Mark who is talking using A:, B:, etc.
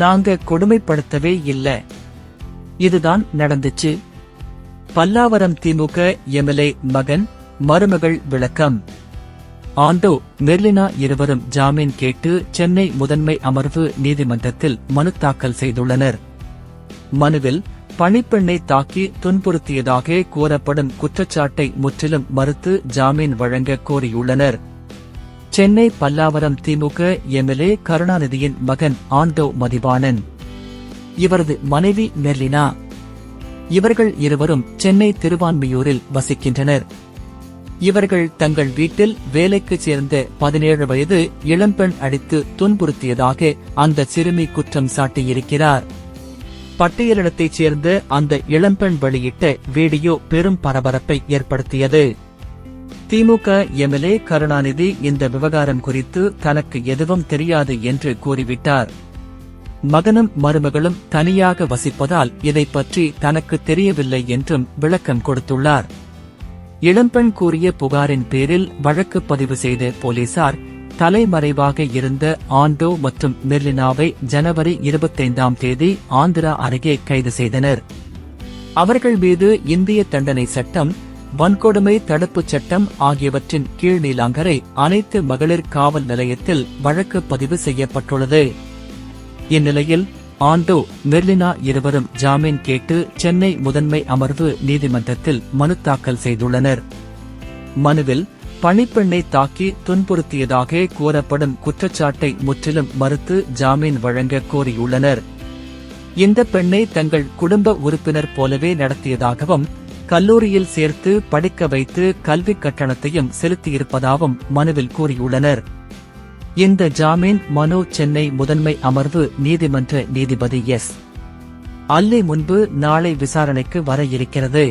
A: நாங்க கொடுமைப்படுத்தவே இல்ல. இதுதான் நடந்துச்சு. பல்லாவரம் திமுக எம்எல்ஏ மகன் மருமகள் விளக்கம். ஆண்டோ மெர்லினா இருவரும் ஜாமீன் கேட்டு சென்னை முதன்மை அமர்வு நீதிமன்றத்தில் மனு தாக்கல் செய்துள்ளனர். மனுவில் பணிப்பெண்ணை தாக்கி துன்புறுத்தியதாக கூறப்படும் குற்றச்சாட்டை முற்றிலும் மறுத்து ஜாமீன் வழங்க கோரியுள்ளனர். சென்னை பல்லாவரம் திமுக எம்எல்ஏ கருணாநிதியின் மகன் ஆண்டோ மதிவாணன், இவரது மனைவி மெர்லினா. இவர்கள் இருவரும் சென்னை திருவான்மியூரில் வசிக்கின்றனர். இவர்கள் தங்கள் வீட்டில் வேலைக்கு சேர்ந்த 17 வயது இளம்பெண் அடித்து துன்புறுத்தியதாக அந்த சிறுமி குற்றம் சாட்டியிருக்கிறார். பட்டியலிடத்தைச் சேர்ந்த அந்த இளம்பெண் வெளியிட்ட வீடியோ பெரும் பரபரப்பை ஏற்படுத்தியது. திமுக எம்எல்ஏ கருணாநிதி இந்த விவகாரம் குறித்து தனக்கு எதுவும் தெரியாது என்று கூறிவிட்டார். மகனும் மருமகளும் தனியாக வசிப்பதால் இதை பற்றி தனக்கு தெரியவில்லை என்றும் விளக்கம் கொடுத்துள்ளார். இளம்பெண் கூறிய புகாரின் பேரில் வழக்கு பதிவு செய்த போலீசார் தலைமறைவாக இருந்த ஆண்டோ மற்றும் மெர்லினாவை ஜனவரி 25ஆம் தேதி ஆந்திரா அருகே கைது செய்தனர். அவர்கள் மீது இந்திய தண்டனை சட்டம், வன்கொடுமை தடுப்புச் சட்டம் ஆகியவற்றின் கீழ் நீலாங்கரை அனைத்து மகளிர் காவல் நிலையத்தில் வழக்கு பதிவு செய்யப்பட்டுள்ளது. இந்நிலையில் ஆண்டோ மெர்லினா இருவரும் ஜாமீன் கேட்டு சென்னை முதன்மை அமர்வு நீதிமன்றத்தில் மனு தாக்கல் செய்துள்ளனர். மனுவில் பணிப்பெண்ணை தாக்கி துன்புறுத்தியதாக கூறப்படும் குற்றச்சாட்டை முற்றிலும் மறுத்து ஜாமீன் வழங்க கோரியுள்ளனர். இந்த பெண்ணை தங்கள் குடும்ப உறுப்பினர் போலவே நடத்தியதாகவும், கல்லூரியில் சேர்த்து படிக்க வைத்து கல்விக் கட்டணத்தையும் செலுத்தியிருப்பதாகவும் மனுவில் கூறியுள்ளனர். இந்த ஜாமீன் மனு சென்னை முதன்மை அமர்வு நீதிமன்ற நீதிபதி எஸ். அல்லி முன்பு நாளை விசாரணைக்கு வர இருக்கிறது.